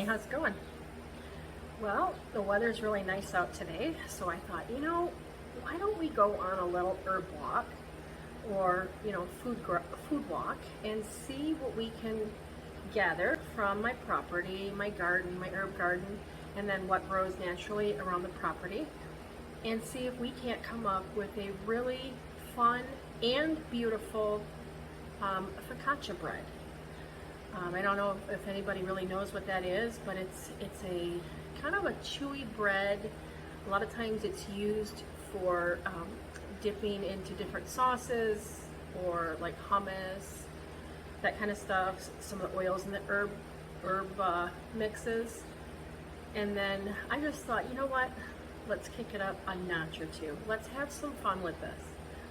Hey, how's it going? Well, the weather's really nice out today, so I thought, why don't we go on a little herb walk or, food walk and see what we can gather from my property, my garden, my herb garden, and then what grows naturally around the property, and see if we can't come up with a really fun and beautiful focaccia bread. I don't know if anybody really knows what that is, but it's a kind of a chewy bread. A lot of times it's used for dipping into different sauces or like hummus, that kind of stuff, some of the oils and the herb mixes. And then I just thought, you know what, let's kick it up a notch or two. Let's have some fun with this.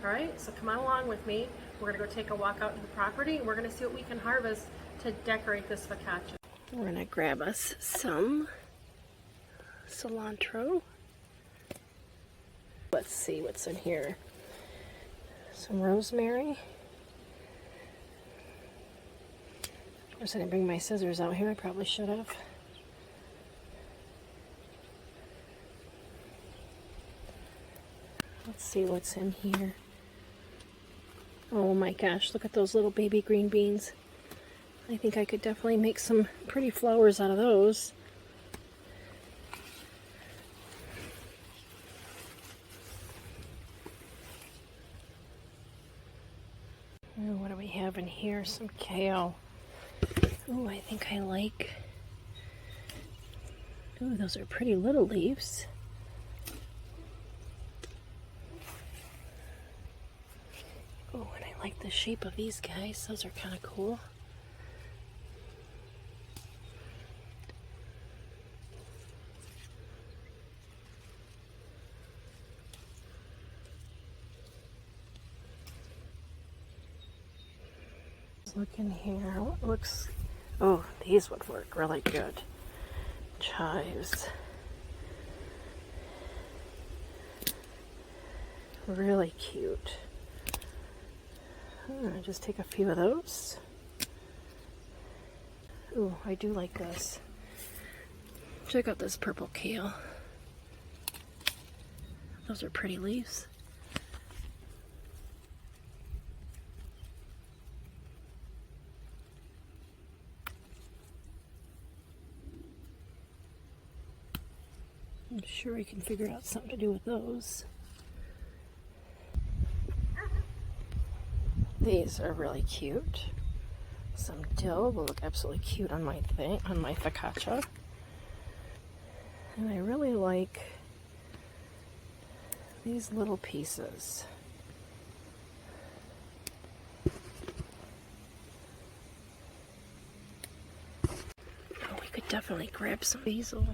All right, so come on along with me. We're gonna go take a walk out to the property and we're gonna see what we can harvest to decorate this focaccia. We're gonna grab us some cilantro. Let's see what's in here. Some rosemary. Of course, I didn't bring my scissors out here. I probably should have. Let's see what's in here. Oh my gosh, look at those little baby green beans. I think I could definitely make some pretty flowers out of those. Oh, what do we have in here? Some kale. Oh, I think I like... Oh, those are pretty little leaves. Oh, and I like the shape of these guys. Those are kind of cool. Look in here. What looks... Oh, these would work really good. Chives. Really cute. Just take a few of those. Ooh, I do like this. Check out this purple kale. Those are pretty leaves. I'm sure we can figure out something to do with those. These are really cute. Some dill will look absolutely cute on my focaccia. And I really like these little pieces. Oh, we could definitely grab some basil.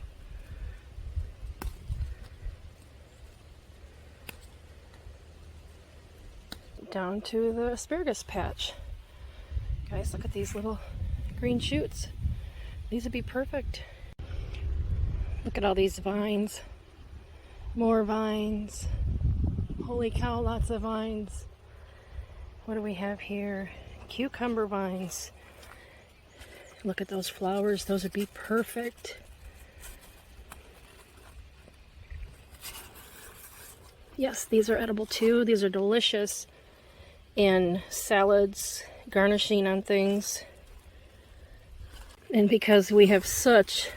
Down to the asparagus patch. Guys, look at these little green shoots. These would be perfect. Look at all these vines. More vines. Holy cow, lots of vines. What do we have here? Cucumber vines. Look at those flowers. Those would be perfect. Yes, these are edible too. These are delicious. In salads, garnishing on things. And because we have such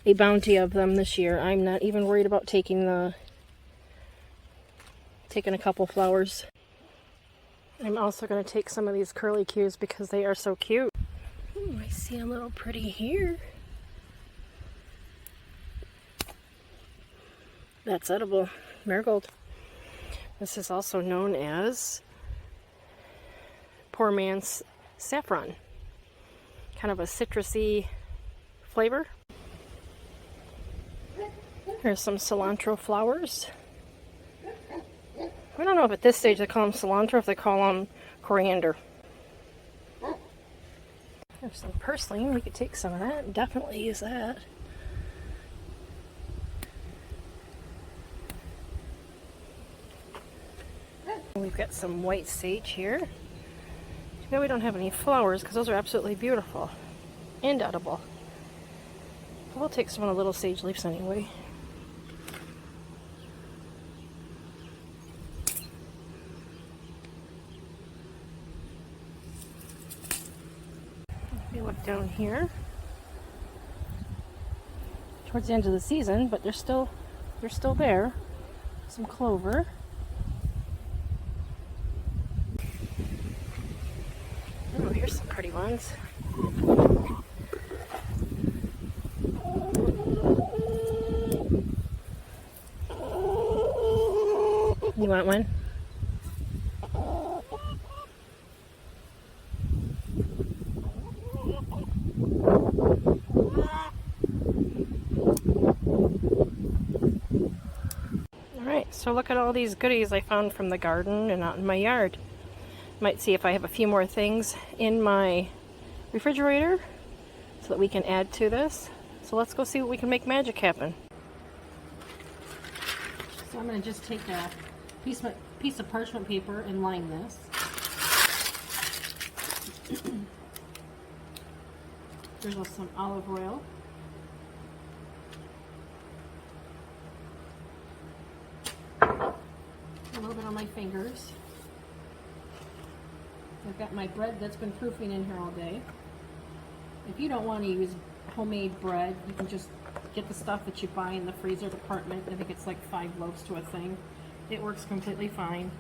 a bounty of them this year, I'm not even worried about taking a couple flowers. I'm also going to take some of these curlicues because they are so cute. Ooh, I see a little pretty here. That's edible. Marigold. This is also known as poor man's saffron. Kind of a citrusy flavor. Here's some cilantro flowers. I don't know if at this stage they call them cilantro, if they call them coriander. There's some purslane. We could take some of that and definitely use that. We've got some white sage here. Too bad we don't have any flowers because those are absolutely beautiful and edible. We'll take some of the little sage leaves anyway. If you look down here, towards the end of the season, but they're still there. Some clover. Oh, here's some pretty ones. You want one? Alright, so look at all these goodies I found from the garden and out in my yard. Might see if I have a few more things in my refrigerator so that we can add to this. So let's go see what we can make magic happen. So I'm going to just take a piece of parchment paper and line this. There's some olive oil. A little bit on my fingers. I've got my bread that's been proofing in here all day. If you don't want to use homemade bread, you can just get the stuff that you buy in the freezer department. I think it's like 5 loaves to a thing. It works completely fine.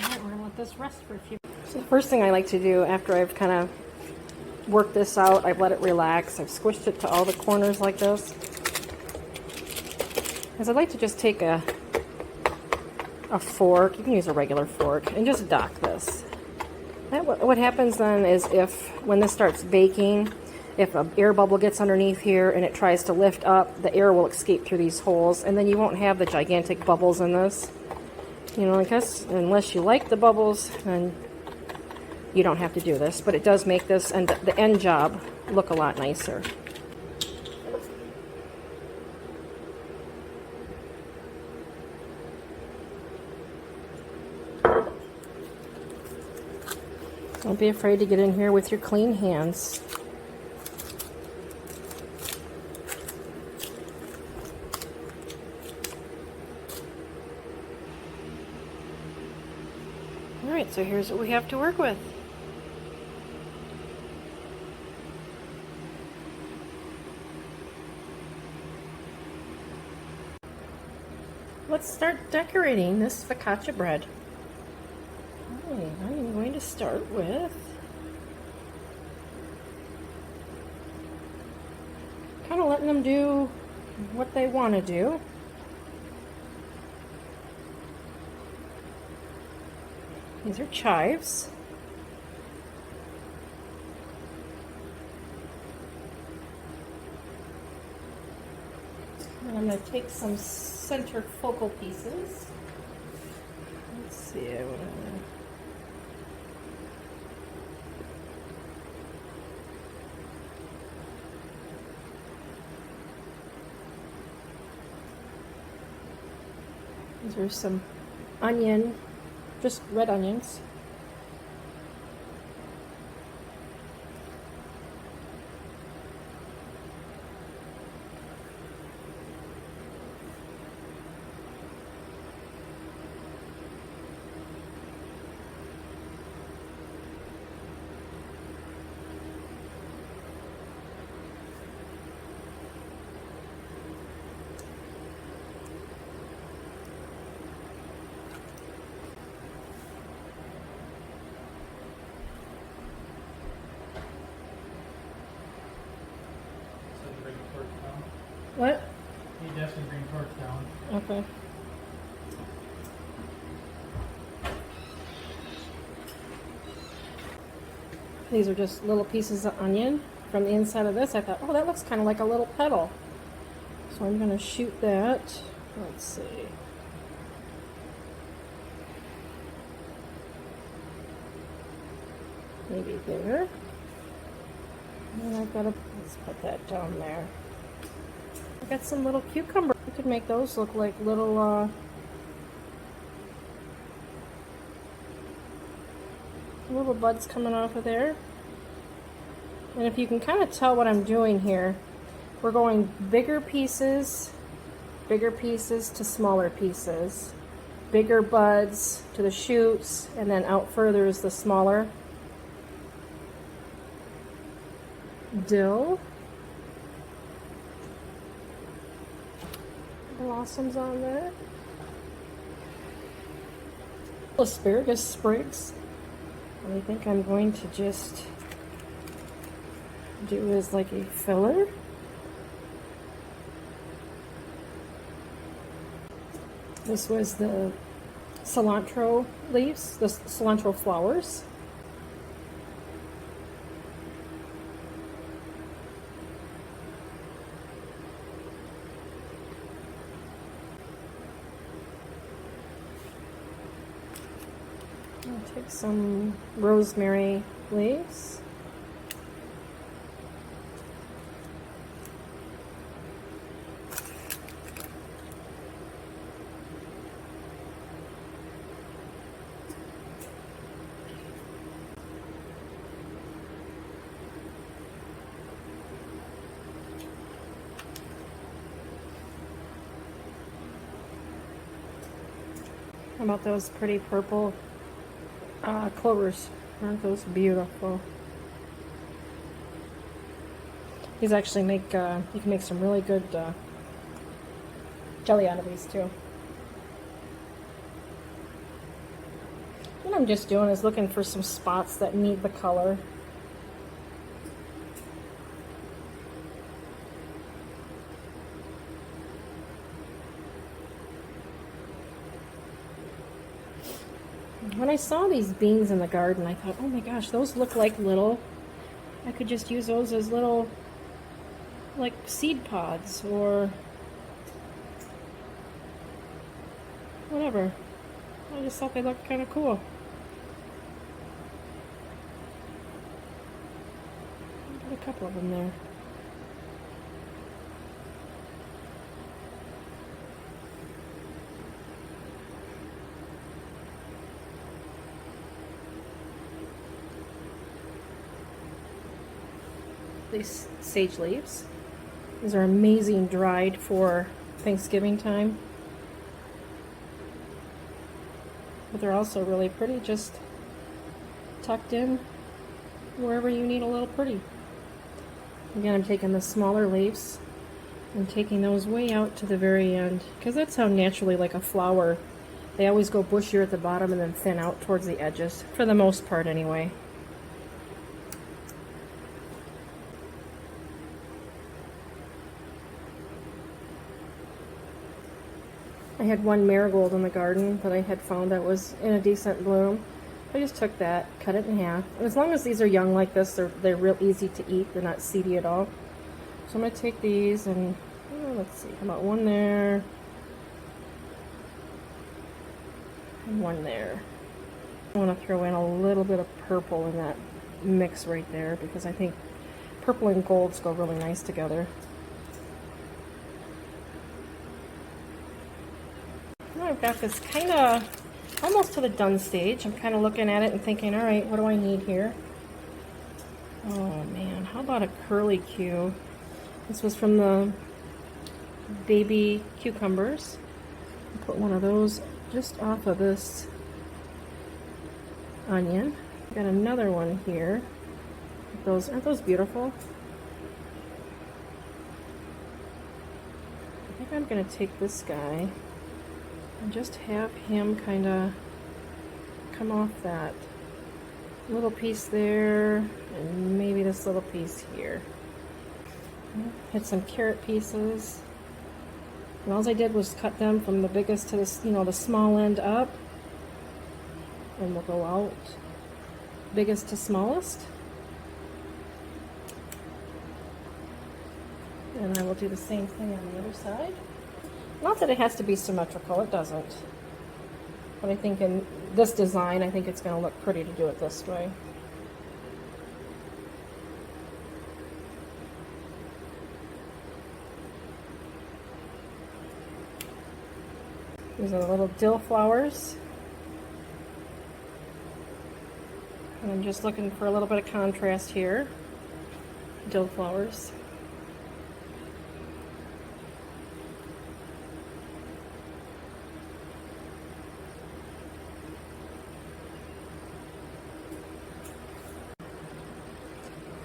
Alright, we're going to let this rest for a few minutes. So the first thing I like to do after I've kind of work this out, I've let it relax, I've squished it to all the corners like this, is I'd like to just take a fork, you can use a regular fork, and just dock this. What happens then is when this starts baking, if an air bubble gets underneath here and it tries to lift up, the air will escape through these holes, and then you won't have the gigantic bubbles in this. You know, I guess unless you like the bubbles, then you don't have to do this, but it does make this and the end job look a lot nicer. Don't be afraid to get in here with your clean hands. Alright, so here's what we have to work with. Let's start decorating this focaccia bread. Alright, I'm going to start with kind of letting them do what they want to do. These are chives. And I'm going to take some center focal pieces. Let's see. These are some onion, just red onions. What? You definitely bring torch down. Okay. These are just little pieces of onion from the inside of this. I thought, oh, that looks kind of like a little petal. So I'm going to shoot that. Let's see. maybe there. And I've got to, let's put that down there. I got some little cucumbers. I could make those look like little little buds coming off of there. And if you can kind of tell what I'm doing here, we're going bigger pieces to smaller pieces, bigger buds to the shoots, and then out further is the smaller dill. Blossoms on there. Asparagus sprigs. What I think I'm going to just do is like a filler. This was the cilantro leaves, the cilantro flowers. I'll take some rosemary leaves. How about those pretty purple clovers? Aren't those beautiful? These actually make, you can make some really good jelly out of these too. What I'm just doing is looking for some spots that need the color. When I saw these beans in the garden, I thought, oh my gosh, those look like little, I could just use those as little, like seed pods or whatever. I just thought they looked kind of cool. Got a couple of them there. These sage leaves. These are amazing dried for Thanksgiving time. But they're also really pretty, just tucked in wherever you need a little pretty. Again, I'm taking the smaller leaves and taking those way out to the very end, because that's how naturally, like a flower, they always go bushier at the bottom and then thin out towards the edges, for the most part anyway. I had one marigold in the garden that I had found that was in a decent bloom. I just took that, cut it in half. And as long as these are young like this, they're real easy to eat. They're not seedy at all. So I'm going to take these and, let's see, how about one there? And one there. I want to throw in a little bit of purple in that mix right there, because I think purple and golds go really nice together. I've got this kind of almost to the done stage. I'm kind of looking at it and thinking, all right, what do I need here? Oh man, how about a curly Q? This was from the baby cucumbers. I'll put one of those just off of this onion. Got another one here. Those, aren't those beautiful? I think I'm going to take this guy and just have him kind of come off that little piece there, and maybe this little piece here. Had some carrot pieces, and all I did was cut them from the biggest to the, the small end up, and we'll go out biggest to smallest, and I will do the same thing on the other side. Not that it has to be symmetrical, it doesn't. But I think in this design, I think it's going to look pretty to do it this way. These are the little dill flowers. And I'm just looking for a little bit of contrast here. Dill flowers.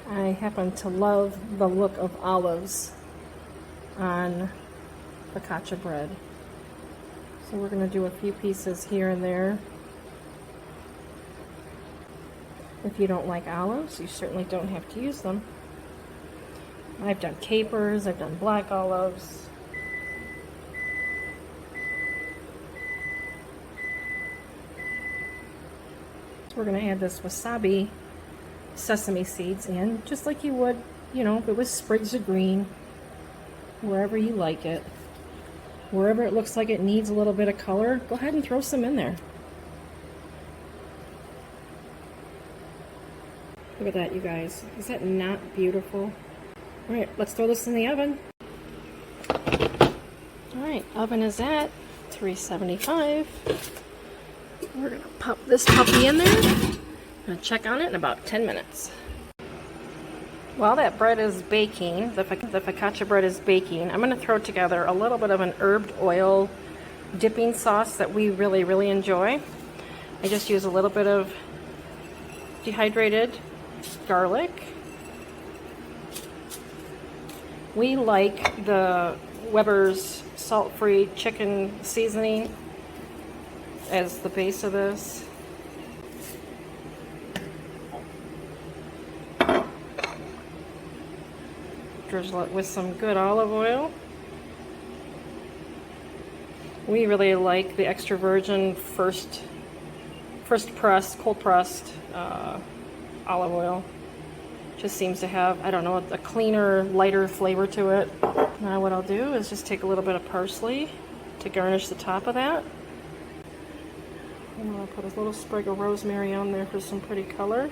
I happen to love the look of olives on focaccia bread. So we're going to do a few pieces here and there. If you don't like olives, you certainly don't have to use them. I've done capers, I've done black olives. So we're going to add this wasabi sesame seeds in, just like you would, you know, if it was sprigs of green, wherever you like it. Wherever it looks like it needs a little bit of color, go ahead and throw some in there. Look at that, you guys. Is that not beautiful? All right, let's throw this in the oven. All right, oven is at 375. We're gonna pop this puppy in there. I'm gonna check on it in about 10 minutes. While that bread is baking, the focaccia bread is baking, I'm gonna throw together a little bit of an herbed oil dipping sauce that we really, really enjoy. I just use a little bit of dehydrated garlic. We like the Weber's salt-free chicken seasoning as the base of this. Drizzle it with some good olive oil. We really like the extra virgin first pressed, cold pressed olive oil. Just seems to have, I don't know, a cleaner, lighter flavor to it. Now what I'll do is just take a little bit of parsley to garnish the top of that. And I'll put a little sprig of rosemary on there for some pretty color.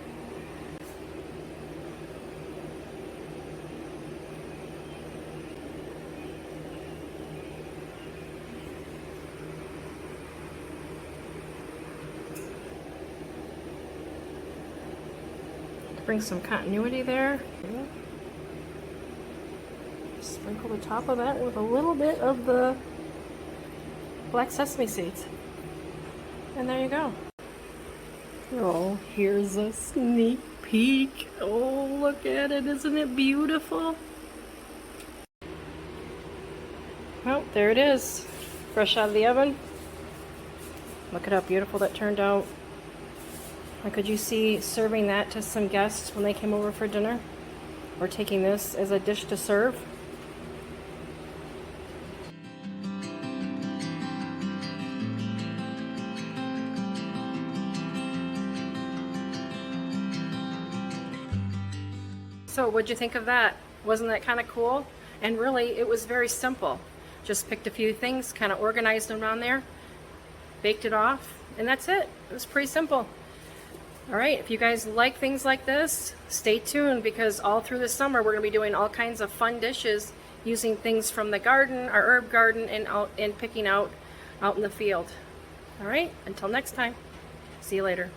Bring some continuity there. Sprinkle the top of that with a little bit of the black sesame seeds. And there you go. Oh, here's a sneak peek. Oh, look at it. Isn't it beautiful? Well, there it is. Fresh out of the oven. Look at how beautiful that turned out. Or could you see serving that to some guests when they came over for dinner? Or taking this as a dish to serve? So what'd you think of that? Wasn't that kind of cool? And really, it was very simple. Just picked a few things, kind of organized them on there, baked it off, and that's it. It was pretty simple. All right, if you guys like things like this, stay tuned, because all through the summer we're going to be doing all kinds of fun dishes using things from the garden, our herb garden, and picking out in the field. All right, until next time. See you later.